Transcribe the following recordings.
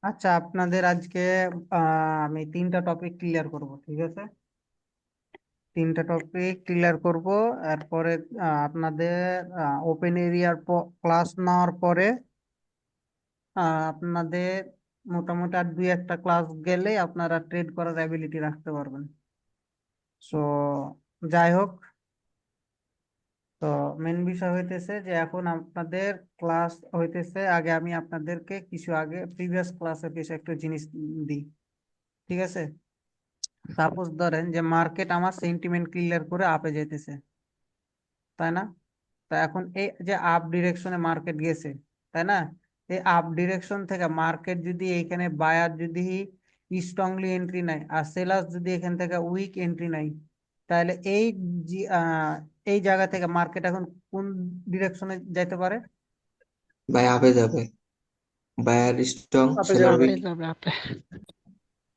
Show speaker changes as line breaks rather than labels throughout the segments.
আচ্ছা, আপনাদের আজকে আমি তিনটা টপিক ক্লিয়ার করব, ঠিক আছে? তিনটা টপিক ক্লিয়ার করব। এরপরে আপনাদের ওপেন এরিয়ার ক্লাস নেওয়ার পরে আপনাদের মোটামুটি আর দুই একটা ক্লাস গেলে আপনারা ট্রেড করার অ্যাবিলিটি রাখতে পারবেন। সো যাই হোক, তো মেন বিষয় হইতেছে যে এখন আপনাদের ক্লাস হইতেছে, আগে আমি আপনাদেরকে কিছু আগে প্রিভিয়াস ক্লাসের কিছু একটু জিনিস দিই, ঠিক আছে? সাপোজ ধরেন যে মার্কেট আমার সেন্টিমেন্ট ক্লিয়ার করে আপে যেতেছে, তাই না? তা এখন এই যে আপ ডিরেকশনে মার্কেট গেছে, তাই না? এই আপ ডিরেকশন থেকে মার্কেট যদি এইখানে বায়ার যদি স্ট্রংলি এন্ট্রি নেয় আর সেলার যদি এখান থেকে উইক এন্ট্রি নেয়, তাহলে এই জায়গা থেকে মার্কেট এখন কোন ডিরেকশনে যাইতে পারে?
ভাই আপে যাবে। বায়ার স্ট্রং,
আপে
সেলার
যাবে
উইক।
আপে যাবে আপে।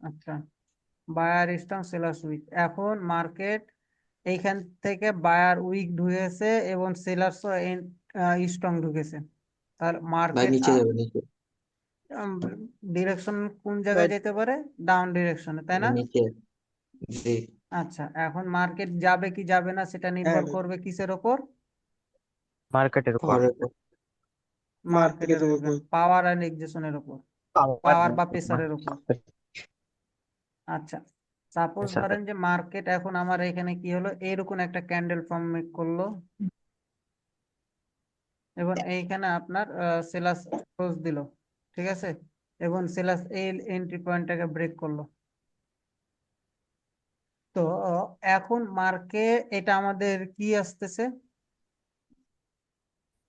আচ্ছা, বায়ার স্ট্রং সেলার উইক। এখন মার্কেট এইখান থেকে বায়ার উইক ঢুকেছে এবং সেলার স্ট্রং ঢুকেছে, তার
ভাই
মার্কেট
নিচে যাবে, নিচে।
ডিরেকশন কোন জায়গায়
রাইট।
যেতে পারে? ডাউন ডিরেকশনে, তাই না?
নিচে। জি।
আচ্ছা, এখন মার্কেট যাবে কি যাবে না সেটা
হ্যাঁ
নির্ভর
ভাই,
করবে কিসের ওপর?
মার্কেটের উপর।
পরে
মার্কেটের
মার্কেটের
উপর,
উপর।
পাওয়ার অ্যান্ড এক্সেশনের উপর,
পাওয়ার
পাওয়ার বা প্রেসারের উপর। আচ্ছা, সাপোজ
সাথে।
ধরেন যে মার্কেট এখন আমার এখানে কি হলো, এরকম একটা ক্যান্ডেল ফর্ম করলো এবং এইখানে আপনার সেলাস ক্লোজ দিল, ঠিক আছে? এবং সেলাস এই এন্ট্রি পয়েন্টটাকে ব্রেক করলো। তো এখন মার্কেট এটা আমাদের কি আসতেছে,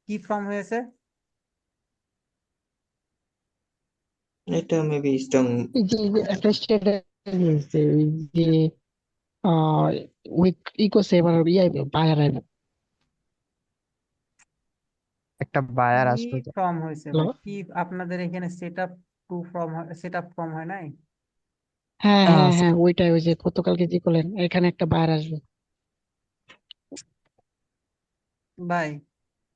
কি ফর্ম হয়েছে?
এটা মেবি স্ট্রং।
এই যে একটা স্টেট আছে, ওই যে আহ উইক ইকোসে এবার ইয়ে বায়ার আইবে।
একটা
কি
বায়ার আসলো যে।
ফর্ম হয়েছে
হ্যালো।
ভাই? কি আপনাদের এখানে সেট আপ ফর্ম হয় নাই?
হ্যাঁ
আহ,
হ্যাঁ হ্যাঁ, ওইটাই, ওই যে গতকালকে যে করলেন এখানে একটা বায়ার আসবে।
ভাই,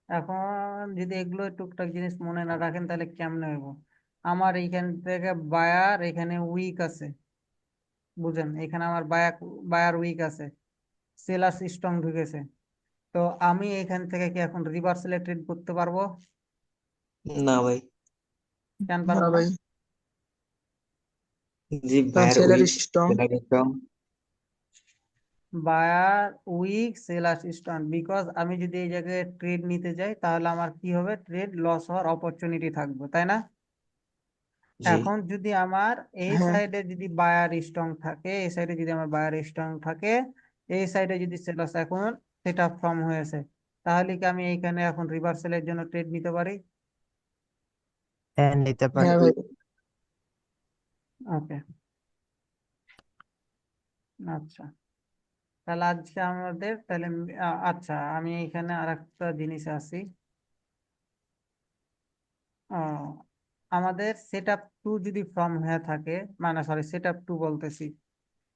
এখন যদি এগুলো টুকটাক জিনিস মনে না রাখেন তাহলে কেমনে হইব? আমার এইখান থেকে বায়ার এখানে উইক আছে, বুঝেন? এখানে আমার বায়ার উইক আছে, সেলার্স স্ট্রং ঢুকেছে। তো আমি এখান থেকে কি এখন রিভার্সালে ট্রেড করতে পারবো?
না ভাই।
কেন
না
পারবো না?
ভাই,
জি,
কারণ
buyer
seller
weak,
strong.
Seller strong.
Buyer weak seller strong, because আমি যদি এই জায়গায় ট্রেড নিতে যাই তাহলে আমার কি হবে? ট্রেড লস হওয়ার অপরচুনিটি থাকবে, তাই না?
জি।
এখন যদি আমার এই
হ্যাঁ,
সাইডে যদি বায়ার স্ট্রং থাকে, এই সাইডে যদি আমার বায়ার স্ট্রং থাকে, এই সাইডে যদি সেলার্স এখন সেট আপ ফর্ম হয়েছে, তাহলে কি আমি এইখানে এখন রিভার্সালের জন্য ট্রেড নিতে পারি?
হ্যাঁ, নিতে পারি।
হ্যাঁ ভাই।
ওকে, আচ্ছা। তাহলে আজকে আমাদের তাহলে আচ্ছা, আমি এখানে আর একটা জিনিস আসি। আহ, আমাদের সেট আপ টু যদি ফর্ম হয়ে থাকে, মানে সরি, সেট আপ টু বলতেছি,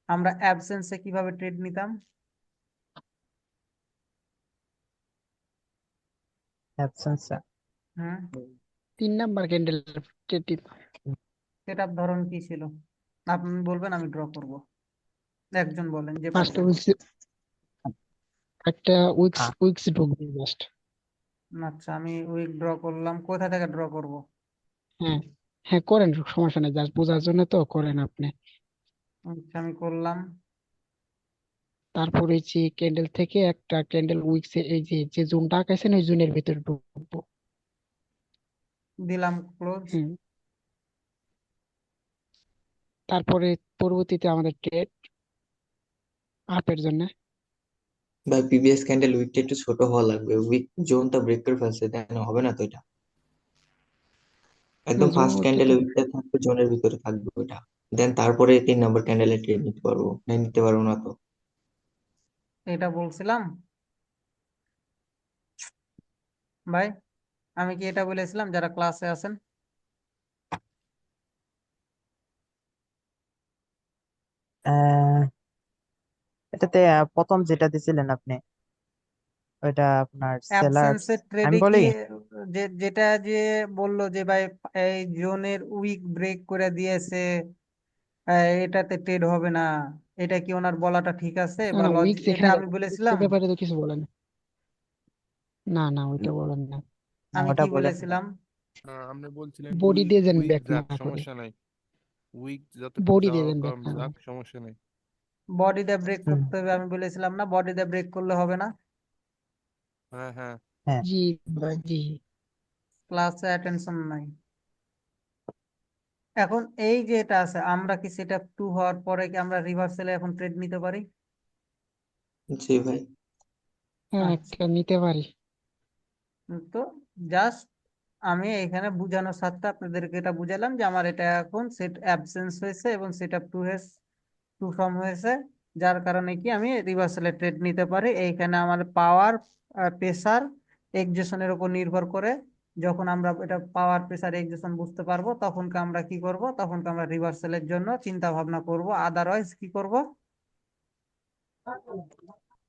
আমরা অ্যাবসেন্সে কিভাবে ট্রেড নিতাম?
অ্যাবসেন্স।
হুম,
3 নাম্বার ক্যান্ডেল টিপ।
সেট আপ ধরন কি ছিল? আপনি বলবেন, আমি ড্র করব। একজন বলেন, যে
ফার্স্ট
পারবেন।
উইক্স, একটা উইক্স উইক্স ঢুকবে জাস্ট।
আচ্ছা, আমি উইক ড্র করলাম, কোথা থেকে ড্র করব?
হ্যাঁ হ্যাঁ, করেন, সমস্যা নেই, জাস্ট বোঝার জন্য তো করেন আপনি।
আচ্ছা, আমি করলাম,
তারপরে যে ক্যান্ডেল থেকে একটা ক্যান্ডেল উইক্স, এই যে যে জোনটা আঁকাইছেন ওই জোনের ভিতরে ঢুকবো।
দিলাম ক্লোজ।
হুম। তারপরে পরবর্তীতে আমাদের ট্রেড আপের জন্য।
ভাই প্রিভিয়াস ক্যান্ডেল উইকটা একটু ছোট হওয়া লাগবে, উইক জোনটা ব্রেক করে ফেলছে, তাই না? হবে না তো এটা? একদম
জোন
ফার্স্ট
বলতে
ক্যান্ডেলে
তো
উইকটা থাকবে, জোনের ভিতরে থাকবে ওটা। দেন তারপরে 3 নম্বর ক্যান্ডেলে ট্রেড নিতে পারবো, না নিতে পারবো না তো?
এটা বলছিলাম ভাই, আমি কি এটা বলেছিলাম? যারা ক্লাসে আছেন,
এটাতে প্রথম যেটা দিছিলেন আপনি, ওইটা আপনার সেলার্স।
অ্যাবসেন্সের
আমি
ট্রেডে
বলি,
গিয়ে যেটা যে বললো যে ভাই এই জোনের উইক ব্রেক করে দিয়েছে, এটাতে ট্রেড হবে না, এটা কি ওনার বলাটা ঠিক আছে
না
বা
না উইক
এটা
যেখানে
আমি বলেছিলাম?
ওই ব্যাপারে তো কিছু বলেন। না না ওইটা বলেন না।
আমি
ওটা
কি
বলেন না।
বলেছিলাম?
আপনি বলছিলেন
বডি দিয়ে যান
উইক
ব্যাক না
যাক
করে,
সমস্যা নাই, উইক যতটুকু
বডি দিয়ে
যাওয়া
যান ব্যাক না
যাক
করে।
সমস্যা নাই।
বডি দিয়ে ব্রেক
হুম,
করতে হবে আমি বলেছিলাম না? বডি দিয়ে ব্রেক করলে হবে না?
হ্যাঁ হ্যাঁ।
হ্যাঁ
জি জি।
ক্লাসে অ্যাটেনশন নাই। এখন এই যে এটা আছে, আমরা কি সেটা 2 হওয়ার পরে কি আমরা রিভার্সালে এখন ট্রেড নিতে পারি?
জি ভাই।
হ্যাঁ
আচ্ছা,
একটা নিতে পারি।
তো জাস্ট আমি এখানে বুঝানোর সাথে আপনাদেরকে এটা বুঝালাম যে আমার এটা এখন সেট অ্যাবসেন্স হয়েছে এবং সেট আপ টু ফর্ম হয়েছে, যার কারণে কি আমি রিভার্সালে ট্রেড নিতে পারি। এইখানে আমার পাওয়ার প্রেসার এক্সেশনের উপর নির্ভর করে, যখন আমরা এটা পাওয়ার প্রেসার এক্সেশন বুঝতে পারবো তখনকে আমরা কি করব, তখনকে আমরা রিভার্সালের জন্য চিন্তা ভাবনা করব, আদারওয়াইজ কি করব?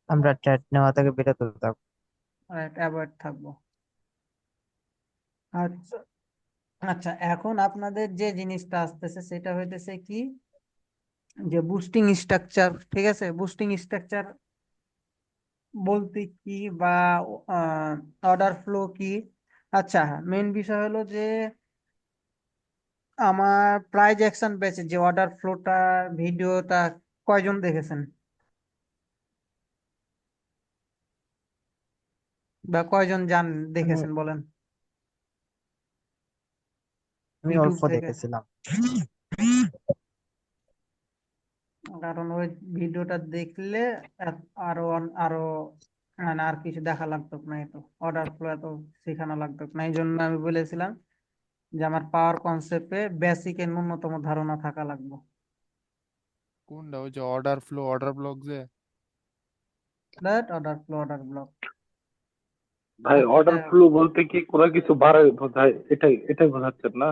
আমরা ট্রেড নেওয়া থেকে বিরত থাকবো।
অ্যাভয়েড থাকবো। আচ্ছা, আচ্ছা, এখন আপনাদের যে জিনিসটা আসতেছে সেটা হইতেছে কি, যে বুস্টিং স্ট্রাকচার। ঠিক আছে, বুস্টিং স্ট্রাকচার বলতে কি বা অর্ডার ফ্লো কি? আচ্ছা, মেন বিষয় হলো যে আমার প্রাইজ অ্যাকশন ব্যাচে যে অর্ডার ফ্লোটা ভিডিওটা কয়জন দেখেছেন বা কয়জন
আমি
দেখেছেন বলেন
আমি
ইউটিউব
অল্প
থেকে?
দেখেছিলাম।
কারণ ওই ভিডিওটা দেখলে আরো আরো মানে আর কিছু দেখা লাগতো না, এত অর্ডার ফ্লো এত শেখানো লাগতো না। এই জন্য আমি বলেছিলাম যে আমার পাওয়ার কনসেপ্টে বেসিক এর ন্যূনতম ধারণা থাকা লাগবে।
কোনটা ওই যে অর্ডার ফ্লো অর্ডার ব্লক যে?
That order flow order block.
ভাই অর্ডার ফ্লো বলতে কি কোনো কিছু বাড়ায় বোঝায়, এটাই এটাই বোঝাচ্ছেন না?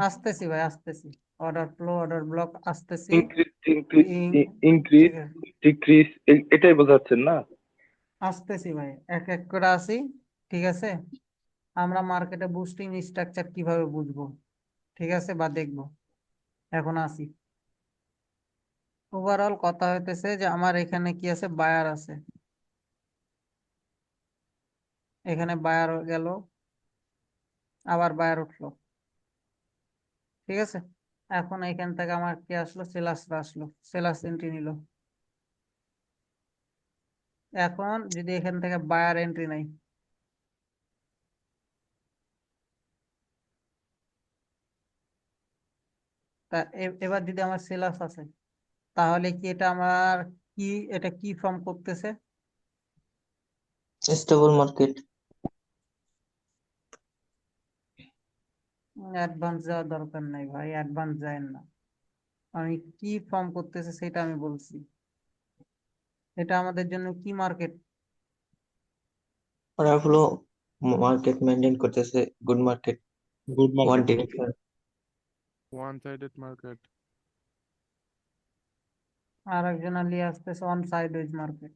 আসতেছি ভাই, আসতেছি। অর্ডার ফ্লো অর্ডার ব্লক আসতেছি।
ইনক্রিজ ইনক্রিজ
ইং-
ইনক্রিজ
ঠিক আছে,
ডিক্রিজ এটাই বোঝাচ্ছেন না?
আসতেছি ভাই, এক এক করে আসি। ঠিক আছে, আমরা মার্কেটে বুস্টিং স্ট্রাকচার কিভাবে বুঝবো, ঠিক আছে, বা দেখবো, এখন আসি। ওভারঅল কথা হইতেছে যে আমার এখানে কি আছে, বায়ার আছে, এখানে বায়ার গেল, আবার বায়ার উঠলো। ঠিক আছে, এখন এখান থেকে আমার কি আসলো, সেলাসরা আসলো, সেলাস এন্ট্রি নিল। এখন যদি এখান থেকে বায়ার এন্ট্রি নাই, তা এবার যদি আমার সেলাস আছে, তাহলে কি এটা আমার কি, এটা কি ফর্ম করতেছে?
Stable market.
অ্যাডভান্স যাওয়ার দরকার নাই ভাই, অ্যাডভান্স যায় না। আমি কি ফর্ম করতেছে সেটা আমি বলছি। এটা আমাদের জন্য কি market?
Order flow market maintain করতেছে, good market,
good
one
market.
Direction.
One sided market.
আর একজন নিয়ে আসতেছে on sideways market.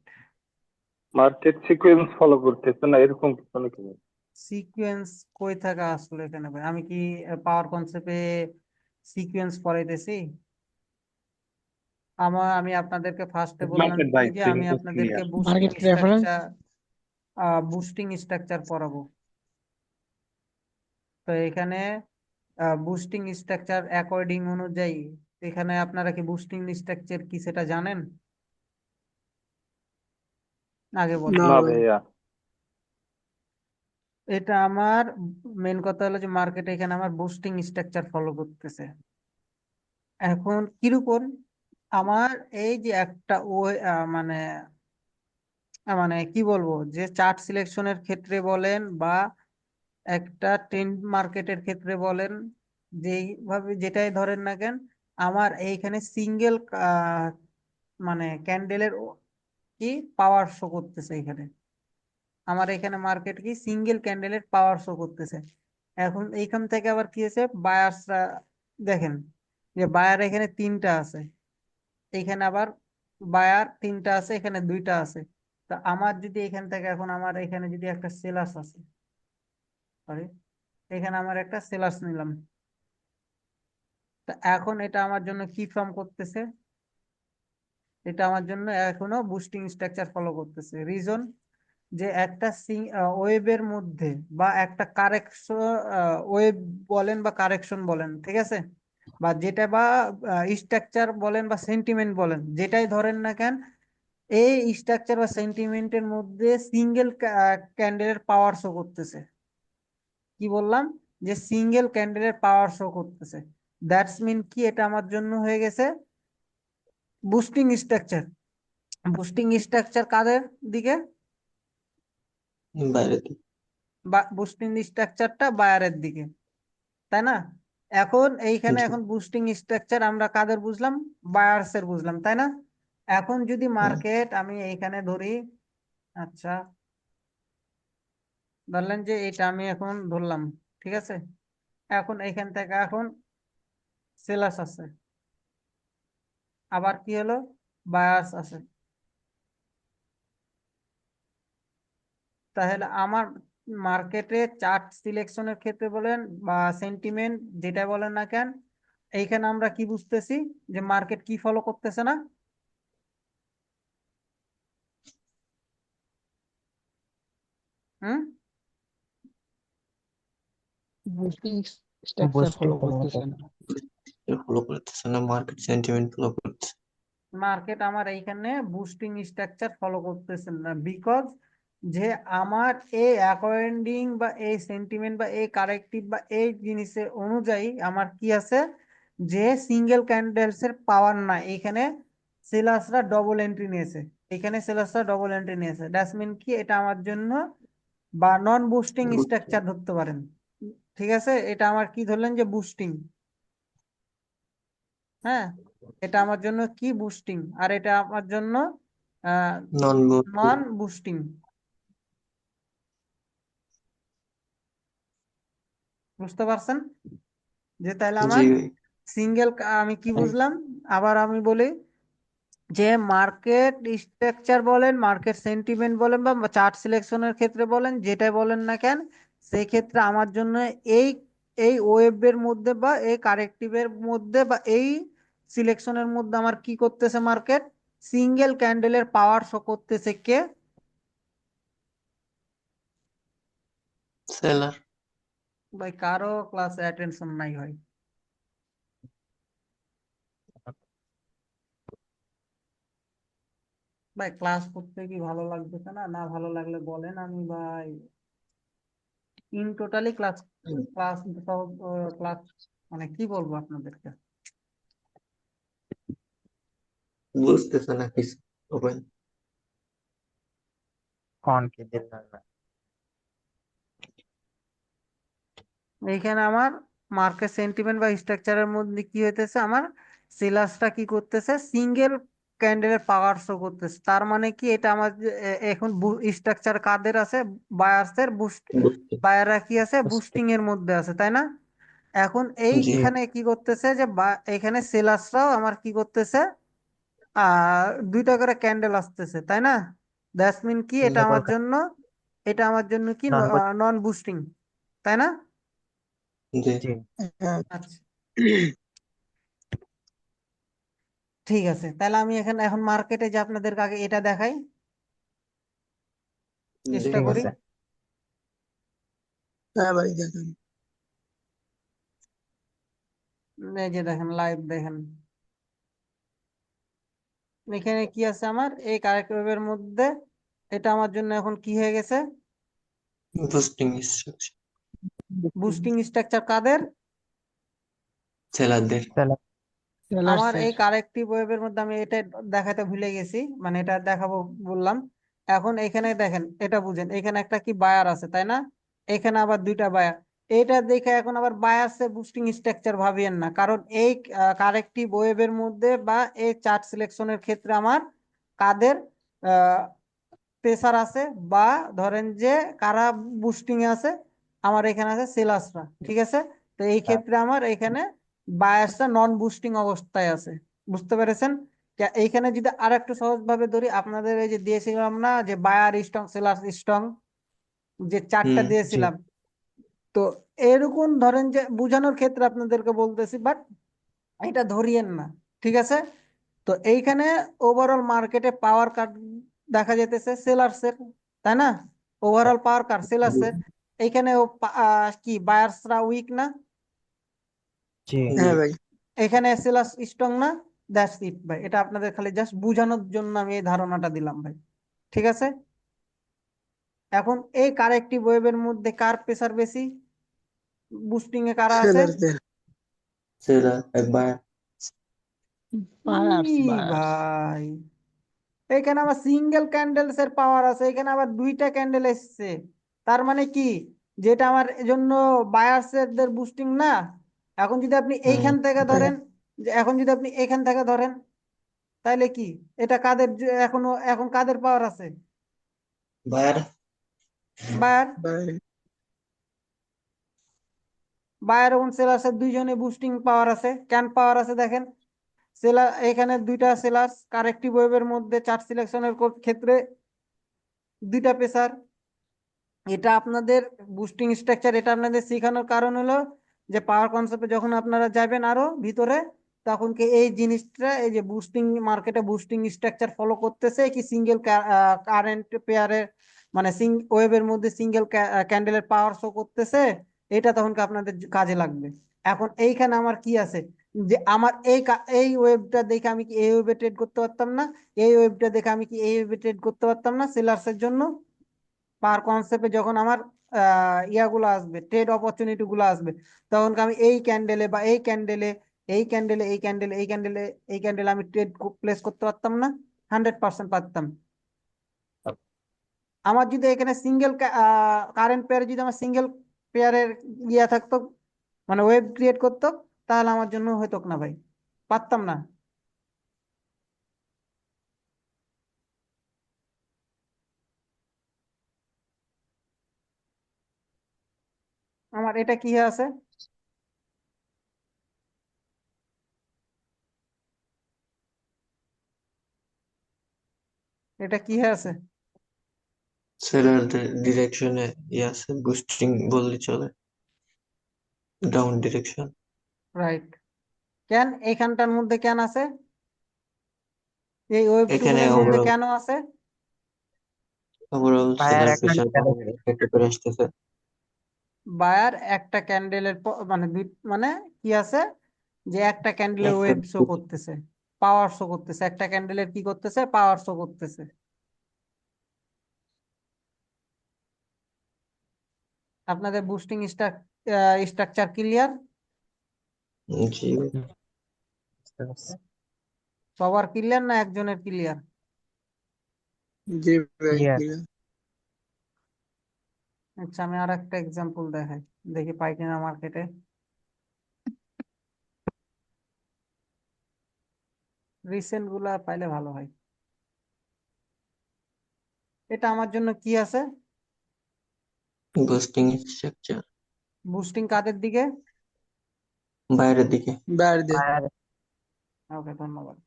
Market sequence follow করতেছে না, এরকম কিছু নাকি?
সিকোয়েন্স কই থেকে আসলো এখানে ভাই? আমি কি পাওয়ার কনসেপ্টে সিকোয়েন্স পড়াইতেছি? আমি আপনাদেরকে ফার্স্টে বললাম
মার্কেট
কি
ভাই,
যে আমি
প্রিন্সেস
আপনাদেরকে
clear.
Market reference.
Boosting structure পড়াবো। তো এখানে বুস্টিং স্ট্রাকচার অ্যাকর্ডিং অনুযায়ী, এখানে আপনারা কি বুস্টিং স্ট্রাকচার কি সেটা জানেন? আগে বলেন।
না ভাইয়া।
এটা আমার মেন কথা হলো যে মার্কেট এখানে আমার বুস্টিং স্ট্রাকচার ফলো করতেছে। এখন কিরকম, আমার এই যে একটা ওই মানে মানে কি বলবো, যে চার্ট সিলেকশনের ক্ষেত্রে বলেন বা একটা ট্রেন্ড মার্কেটের ক্ষেত্রে বলেন, যেইভাবে যেটাই ধরেন না কেন, আমার এইখানে সিঙ্গেল মানে ক্যান্ডেলের কি পাওয়ার শো করতেছে এখানে। আমার এখানে মার্কেট কি সিঙ্গেল ক্যান্ডেলের পাওয়ার শো করতেছে। এখন এইখান থেকে আবার কি হয়েছে, বায়ার্সরা দেখেন যে বায়ার এখানে তিনটা আছে, এখানে আবার বায়ার তিনটা আছে, এখানে দুইটা আছে। তা আমার যদি এখান থেকে এখন আমার এখানে যদি একটা সেলাস আছে, সরি, এখানে আমার একটা সেলার্স নিলাম। তা এখন এটা আমার জন্য কি ফর্ম করতেছে? এটা আমার জন্য এখনো বুস্টিং স্ট্রাকচার ফলো করতেছে। রিজন যে একটা ওয়েবের মধ্যে বা একটা কারেকশন, ওয়েব বলেন বা কারেকশন বলেন, ঠিক আছে, বা যেটা বা স্ট্রাকচার বলেন বা সেন্টিমেন্ট বলেন, যেটাই ধরেন না কেন, এই স্ট্রাকচার বা সেন্টিমেন্টের মধ্যে সিঙ্গেল ক্যান্ডেলের পাওয়ার শো করতেছে। কি বললাম? যে সিঙ্গেল ক্যান্ডেলের পাওয়ার শো করতেছে। দ্যাটস মিন কি, এটা আমার জন্য হয়ে গেছে বুস্টিং স্ট্রাকচার। বুস্টিং স্ট্রাকচার কাদের দিকে?
বাইরে থেকে।
বা বুস্টিং স্ট্রাকচারটা বায়ারের দিকে, তাই না? এখন এইখানে
জি।
এখন বুস্টিং স্ট্রাকচার আমরা কাদের বুঝলাম? বায়ার্স এর বুঝলাম, তাই না? এখন যদি মার্কেট আমি এইখানে ধরি, আচ্ছা ধরলেন যে এটা আমি এখন ধরলাম, ঠিক আছে, এখন এইখান থেকে এখন সেলার্স আছে, আবার কি হলো, বায়ার্স আছে। তাহলে আমার মার্কেটে চার্ট সিলেকশনের ক্ষেত্রে বলেন বা সেন্টিমেন্ট যেটা বলেন না কেন, এইখানে আমরা কি বুঝতেছি? যে মার্কেট কি ফলো করতেছে না? হুম,
বুস্টিং স্ট্রাকচার ফলো করতেছে না।
ফলো করতেছে না, মার্কেট সেন্টিমেন্ট ফলো করতেছে।
মার্কেট আমার এইখানে বুস্টিং স্ট্রাকচার ফলো করতেছে না, বিকজ যে আমার এই অ্যাকর্ডিং বা এই সেন্টিমেন্ট বা এই কারেক্টিভ বা এই জিনিসের অনুযায়ী আমার কি আছে, যে সিঙ্গেল ক্যান্ডেলস এর পাওয়ার না। এখানে সেলার্সরা ডবল এন্ট্রি নিয়েছে, এখানে সেলার্সরা ডবল এন্ট্রি নিয়েছে। দ্যাটস মিন কি, এটা আমার জন্য বা নন বুস্টিং স্ট্রাকচার ধরতে পারেন। ঠিক আছে, এটা আমার কি ধরলেন যে বুস্টিং। হ্যাঁ, এটা আমার জন্য কি, বুস্টিং। আর এটা আমার জন্য
নন
নন বুস্টিং। বুঝতে পারছেন? যে তাহলে
জি
আমার
ভাই।
সিঙ্গেল, আমি কি বুঝলাম, আবার আমি বলি যে মার্কেট স্ট্রাকচার বলেন, মার্কেট সেন্টিমেন্ট বলেন বা চার্ট সিলেকশনের ক্ষেত্রে বলেন, যেটাই বলেন না কেন, সেই ক্ষেত্রে আমার জন্য এই এই ওয়েবের মধ্যে বা এই কারেক্টিভের মধ্যে বা এই সিলেকশনের মধ্যে আমার কি করতেছে, মার্কেট সিঙ্গেল ক্যান্ডেলের পাওয়ার শো করতেছে কে?
সেলার।
ভাই কারো ক্লাসে অ্যাটেনশন নাই ভাই। ভাই ক্লাস করতে কি ভালো লাগতেছে না? না ভালো লাগলে বলেন, আমি ভাই in totally class class class মানে কি বলবো আপনাদেরকে।
বুঝতেছে না কিছু ওপেন।
कौन के दिल में
এইখানে আমার মার্কেট সেন্টিমেন্ট বা স্ট্রাকচারের মধ্যে কি হইতেছে, আমার সেলার্সটা কি করতেছে, সিঙ্গেল ক্যান্ডেলের পাওয়ার শো করতেছে। তার মানে কি, এটা আমার এখন স্ট্রাকচার কাদের আছে? বায়ার্সের বুস্ট।
বুঝতে।
বায়াররা কি আছে?
বুঝতে।
বুস্টিং এর মধ্যে আছে, তাই না? এখন
জি।
এইখানে কি করতেছে যে এখানে সেলার্সরাও আমার কি করতেছে, দুইটা করে ক্যান্ডেল আসতেছে, তাই না? দ্যাটস মিন কি, এটা আমার জন্য, এটা আমার জন্য কি
नॉन बुस्ट
নন বুস্টিং, তাই না?
জি।
जी
আচ্ছা ঠিক আছে, তাহলে আমি এখানে এখন মার্কেটে যে আপনাদের আগে এটা দেখাই, চেষ্টা
ठीक है
করি।
सर
হ্যাঁ ভাই দেখেন।
এই যে দেখেন, লাইভ দেখেন, এখানে কি আছে আমার এই কারেক্ট ওয়েভের মধ্যে, এটা আমার জন্য এখন কি হয়ে গেছে,
বুস্টিং স্ট্রাকচার।
বুস্টিং স্ট্রাকচার কাদের?
সেলারদের।
चलो
আমার
সেলার্সের।
এই কারেক্টিভ ওয়েভের মধ্যে আমি এটা দেখাতে ভুলে গেছি, মানে এটা দেখাবো বললাম। এখন এখানে দেখেন, এটা বুঝেন, এখানে একটা কি বায়ার আছে, তাই না? এখানে আবার দুইটা বায়ার। এটা দেখে এখন আবার বায়ার্সে বুস্টিং স্ট্রাকচার ভাবিয়েন না, কারণ এই কারেক্টিভ ওয়েভের মধ্যে বা এই চার্ট সিলেকশনের ক্ষেত্রে আমার কাদের প্রেসার আছে, বা ধরেন যে কারা বুস্টিং এ আছে, আমার এখানে আছে সেলার্সরা, ঠিক আছে। তো এই ক্ষেত্রে আমার এখানে বায়াসটা নন বুস্টিং অবস্থায় আছে। বুঝতে পেরেছেন? এইখানে যদি আর একটু সহজ ভাবে ধরি, আপনাদের এই যে দিয়েছিলাম না যে বায়ার স্ট্রং সেলার স্ট্রং, যে চারটা
জি।
দিয়েছিলাম, তো এরকম ধরেন যে বোঝানোর ক্ষেত্রে আপনাদেরকে বলতেছি, বাট এটা ধরিয়েন না, ঠিক আছে? তো এইখানে ওভারঅল মার্কেটে পাওয়ার কার্ড দেখা যেতেছে সেলার্সের, তাই না? ওভারঅল পাওয়ার কার্ড সেলার্সের। এইখানে কি বায়ার্সরা উইক না?
জি
হ্যাঁ ভাই।
এখানে সেলার্স স্ট্রং না? দ্যাটস ইট ভাই, এটা আপনাদের খালি জাস্ট বোঝানোর জন্য আমি এই ধারণাটা দিলাম ভাই, ঠিক আছে? এখন এই কারেক্টিভ ওয়েভের মধ্যে কার প্রেসার বেশি? বুস্টিং এ কারা আছে?
সেলারদের।
সেলার একবার
বায়ার্স
ই
বায়ার্স।
ভাই, এখানে আবার সিঙ্গেল ক্যান্ডেলস এর পাওয়ার আছে, এখানে আবার দুইটা ক্যান্ডেল এসছে। তার মানে কি, যেটা আমার জন্য বায়ার্স এর বুস্টিং না? এখন যদি আপনি এইখান থেকে ধরেন, এখন যদি আপনি এখান থেকে ধরেন, তাহলে কি এটা কাদের এখনো এখন কাদের পাওয়ার আছে?
Buyer
buyer.
ভাই
বায়ার এবং সেলার্স এর দুইজনে বুস্টিং পাওয়ার আছে, ক্যান পাওয়ার আছে। দেখেন সেলার, এখানে দুইটা সেলার্স কারেক্টিভ ওয়েভের মধ্যে চার্ট সিলেকশনের ক্ষেত্রে দুইটা পেসার। এটা আপনাদের বুস্টিং স্ট্রাকচার, এটা আপনাদের শেখানোর কারণ হলো যে পাওয়ার কনসেপ্টে যখন আপনারা যাবেন আরো ভিতরে, তখন কি এই জিনিসটা, এই যে বুস্টিং মার্কেটে বুস্টিং স্ট্রাকচার ফলো করতেছে কি সিঙ্গেল কারেন্ট পেয়ারের, মানে ওয়েভের মধ্যে সিঙ্গেল ক্যান্ডেলের পাওয়ার শো করতেছে, এটা তখন কি আপনাদের কাজে লাগবে। এখন এইখানে আমার কি আছে, যে আমার এই ওয়েভটা দেখে আমি কি এই ওয়েভে ট্রেড করতে পারতাম না? এই ওয়েভটা দেখে আমি কি এই ওয়েভে ট্রেড করতে পারতাম না সেলার্সের জন্য? পার কনসেপ্টে যখন আমার ইয়াগুলো আসবে, ট্রেড অপরচুনিটি গুলো আসবে, তখন আমি এই ক্যান্ডেলে বা এই ক্যান্ডেলে, এই ক্যান্ডেলে, এই ক্যান্ডেলে, এই ক্যান্ডেলে, এই ক্যান্ডেলে আমি ট্রেড প্লেস করতে পারতাম না? 100% পারতাম। আমার যদি এখানে সিঙ্গেল কারেন্ট পেয়ারে যদি আমার সিঙ্গেল পেয়ারের ইয়া থাকতো, মানে ওয়েব ক্রিয়েট করতো, তাহলে আমার জন্য হইতো না ভাই, পারতাম না। আমার এটা কি আছে, এটা কি আছে?
সেলার ডিরেকশনে ইয়ে আছে, বুস্টিং বললে চলে, ডাউন ডিরেকশন।
রাইট। কেন এইখানটার মধ্যে কেন আছে? এই ওয়েব
এখানে
টুগুলোর মধ্যে
ওভারঅল
কেন আছে?
বায়ার
সেলার
একটা
প্রেসার একটা করে আসতেছে।
বায়ার একটা ক্যান্ডেলের মানে মানে কি আছে, যে একটা ক্যান্ডেলের
একটা
ওয়েভ শো করতেছে, পাওয়ার শো করতেছে, একটা ক্যান্ডেলের কি করতেছে, পাওয়ার শো করতেছে। আপনাদের বুস্টিং স্ট্রাকচার ক্লিয়ার?
জি
বুঝতে পারছি।
সবার ক্লিয়ার না একজনের ক্লিয়ার?
জি ভাই
Clear.
clear।
আচ্ছা, আমি আর একটা এক্সাম্পল দেখাই, দেখি পাই কিনা মার্কেটে। রিসেন্ট গুলা পাইলে ভালো হয়। এটা আমার জন্য কি আছে?
বুস্টিং স্ট্রাকচার
বুস্টিং কাদের দিকে?
বাইরের দিকে।
বাইরে দিয়ে।
বায়ার
ওকে, ধন্যবাদ।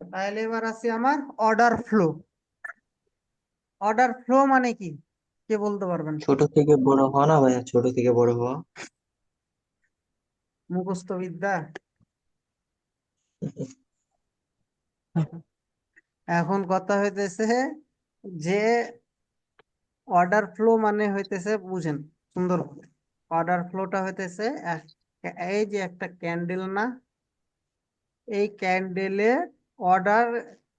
তাহলে এবার আসি আমার অর্ডার ফ্লো। অর্ডার ফ্লো মানে কি, কে বলতে পারবেন?
ছোট থেকে বড় হওয়া না ভাইয়া, ছোট থেকে বড় হওয়া।
মুখস্থ বিদ্যা। এখন কথা হইতেছে যে অর্ডার ফ্লো মানে হইতেছে, বুঝেন সুন্দর করে, অর্ডার ফ্লোটা হইতেছে এই যে একটা ক্যান্ডেল না, এই ক্যান্ডেলে অর্ডার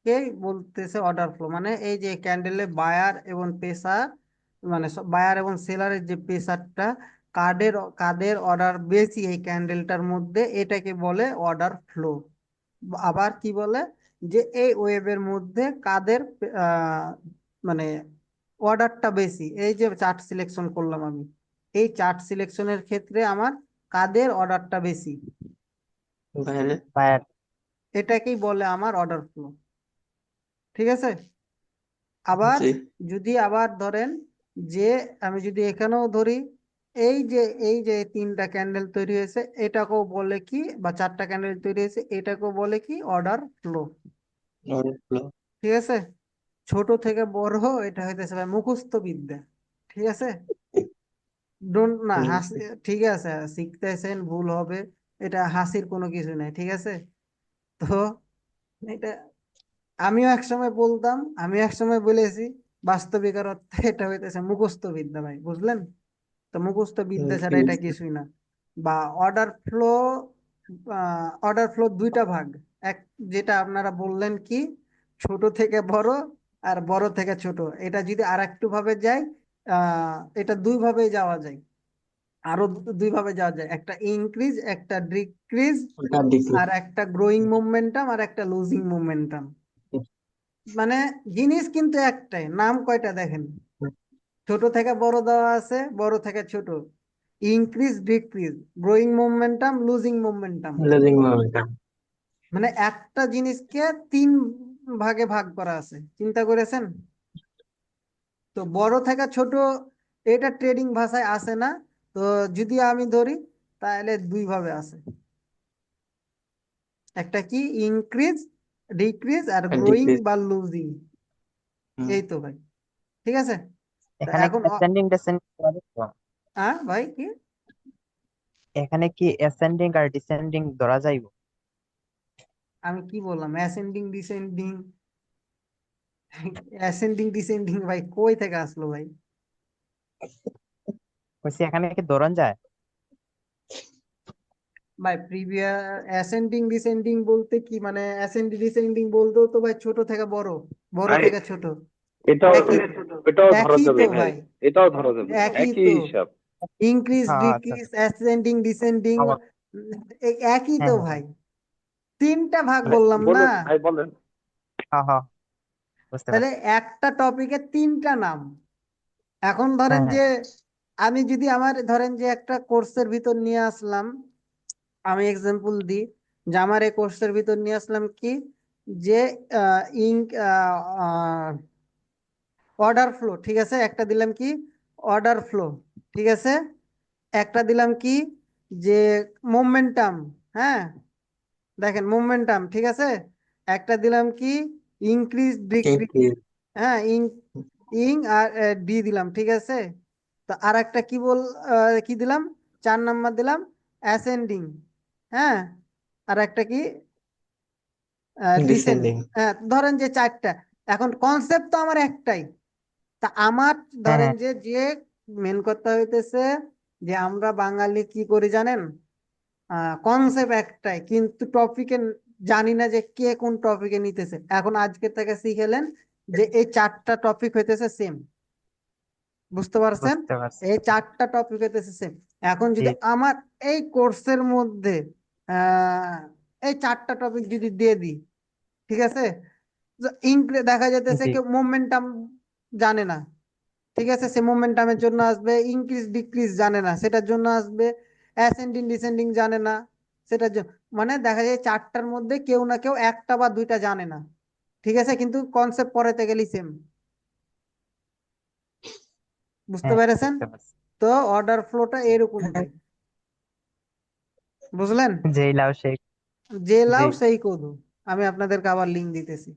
কে বলতেছে অর্ডার ফ্লো, মানে এই যে ক্যান্ডেলে বায়ার এবং পেসার, মানে বায়ার এবং সেলারের যে পেসারটা, কাদের কাদের অর্ডার বেশি এই ক্যান্ডেলটার মধ্যে, এটাকে বলে অর্ডার ফ্লো। আবার কি বলে, যে এই ওয়েবের মধ্যে কাদের মানে অর্ডারটা বেশি, এই যে চার্ট সিলেকশন করলাম আমি, এই চার্ট সিলেকশনের ক্ষেত্রে আমার কাদের অর্ডারটা বেশি,
বাইরে।
বায়ার
এটাকেই বলে আমার অর্ডার ফ্লো, ঠিক আছে? আবার
জি
যদি আবার ধরেন যে আমি যদি এখানেও ধরি, এই যে এই যে তিনটা ক্যান্ডেল তৈরি হয়েছে, এটাকেও বলে কি, বা চারটা ক্যান্ডেল তৈরি হয়েছে, এটাকেও বলে কি অর্ডার ফ্লো,
অর্ডার ফ্লো।
ঠিক আছে? ছোট থেকে বড়, এটা হইতেছে ভাই মুখস্থ বিদ্যা, ঠিক আছে, ডোন্ট না
হুম,
হাসি, ঠিক আছে শিখতেছেন ভুল হবে, এটা হাসির কোনো কিছু নাই, ঠিক আছে। তো এটা আমিও একসময় বলতাম, আমিও একসময় বলেছি, বাস্তবিকের অর্থে এটা হইতেছে মুখস্থ বিদ্যা ভাই, বুঝলেন? তো মুখস্থ বিদ্যা ছাড়া এটা
বুঝছি।
কিছুই না। বা অর্ডার ফ্লো, অর্ডার ফ্লো দুইটা ভাগ, এক যেটা আপনারা বললেন কি ছোট থেকে বড় আর বড় থেকে ছোট, এটা যদি আর একটু ভাবে যাই, এটা দুই ভাবেই যাওয়া যায়, আরো দুই ভাবে যাওয়া যায়, একটা ইনক্রিজ একটা ডিক্রিজ,
ওটা দেখি।
আর একটা গ্রোয়িং মোমেন্টাম আর একটা লুজিং মোমেন্টাম। মানে জিনিস কিন্তু একটাই, নাম কয়টা দেখেন, ছোট থেকে বড় দেওয়া আছে, বড় থেকে ছোট, increase decrease, growing momentum losing momentum.
Lodging momentum.
মানে একটা জিনিসকে তিন ভাগে ভাগ করা আছে, চিন্তা করেছেন? তো বড় থেকে ছোট এটা ট্রেডিং ভাষায় আসে না, তো যদি আমি ধরি তাহলে দুই ভাবে আছে, একটা কি ইনক্রিজ ডিক্রিজ আর গ্রোয়িং
ডিক্রিজ।
বা লুজিং। এই তো ভাই, ঠিক আছে। তা
এখানে কি
এখন
অ্যাসেন্ডিং ডিসেন্ডিং করা যাবে তো?
ভাই কি,
এখানে কি অ্যাসেন্ডিং আর ডিসেন্ডিং ধরা যাইব?
আমি কি বললাম অ্যাসেন্ডিং ডিসেন্ডিং? অ্যাসেন্ডিং ডিসেন্ডিং ভাই কই থেকে আসলো ভাই?
কইছি এখানে কি ধরন যায়?
ভাই প্রিভিয়াস অ্যাসেন্ডিং ডিসেন্ডিং বলতে কি, মানে অ্যাসেন্ডিং ডিসেন্ডিং বলতেও তো ভাই ছোট থেকে বড়, বড়
ভাই
থেকে ছোট,
এটাও
একই
এটাও ধরা
একই
যাবে
তো
ভাই,
ভাই,
এটাও ধরা যাবে,
একই
একই
তো,
হিসাব।
ইনক্রিজ
হ্যাঁ আচ্ছা
ডিক্রিজ অ্যাসেন্ডিং ডিসেন্ডিং
আমার
একই
হ্যাঁ
তো
হ্যাঁ
ভাই, তিনটা ভাগ
ভাই
বললাম না।
বলেন, ভাই বলেন।
হ্যাঁ হ্যাঁ বুঝতে
তাহলে
পারছি।
একটা টপিকে তিনটা নাম। এখন ধরেন
হ্যাঁ হ্যাঁ
যে আমি যদি আমার ধরেন যে একটা কোর্সের ভিতর নিয়ে আসলাম, আমি এক্সাম্পল দিই, যে আমার এই কোর্সের ভিতর নিয়ে আসলাম কি, যে ইঙ্ক অর্ডার ফ্লো, ঠিক আছে, একটা দিলাম কি অর্ডার ফ্লো, ঠিক আছে, একটা দিলাম কি যে মোমেন্টাম, হ্যাঁ দেখেন মোমেন্টাম, ঠিক আছে, একটা দিলাম কি ইনক্রিজ ডিক্রিজ,
ইনক্রিজ।
হ্যাঁ ইং আর ডি দিলাম, ঠিক আছে। তো আর একটা কি কি দিলাম, 4 নাম্বার দিলাম অ্যাসেন্ডিং, হ্যাঁ, আর একটা কি ডিসেন্ডিং,
ডিসেন্ডিং।
হ্যাঁ ধরেন যে চারটা। এখন কনসেপ্ট তো আমার একটাই, তা আমার
হ্যাঁ
ধরেন
হ্যাঁ
যে মেন কথা হইতেছে যে আমরা বাঙালি কি করি জানেন, কনসেপ্ট একটাই কিন্তু টপিকে জানি না যে কে কোন টপিকে নিতেছে। এখন আজকে থেকে শিখেলেন যে এই 4টা টপিক হইতেছে সেম, বুঝতে পারছেন?
বুঝতে পারছি।
এই 4টা টপিক হইতেছে সেম। এখন
জি
যদি আমার এই কোর্সের মধ্যে আহ এই 4টা টপিক যদি দিয়ে দিই, ঠিক আছে, দেখা যেতেছে
জি
কেউ মোমেন্টাম জানে না, ঠিক আছে, সে মোমেন্টামের জন্য আসবে, ইনক্রিজ ডিক্রিজ জানে না সেটার জন্য আসবে, অ্যাসেন্ডিং ডিসেন্ডিং জানে না সেটার জন্য, মানে দেখা যায় 4টার মধ্যে কেউ না কেউ একটা বা দুইটা জানে না, ঠিক আছে, কিন্তু কনসেপ্ট পড়াতে গেলেই সেম, বুঝতে
হ্যাঁ
পেরেছেন?
বুঝতে পারছি।
তো অর্ডার ফ্লোটা এরকম ভাই, বুঝলেন?
যেই লাউ সেই
যে
জি
লাউ সেই কদু, আমি আপনাদেরকে আবার লিঙ্ক দিতেছি।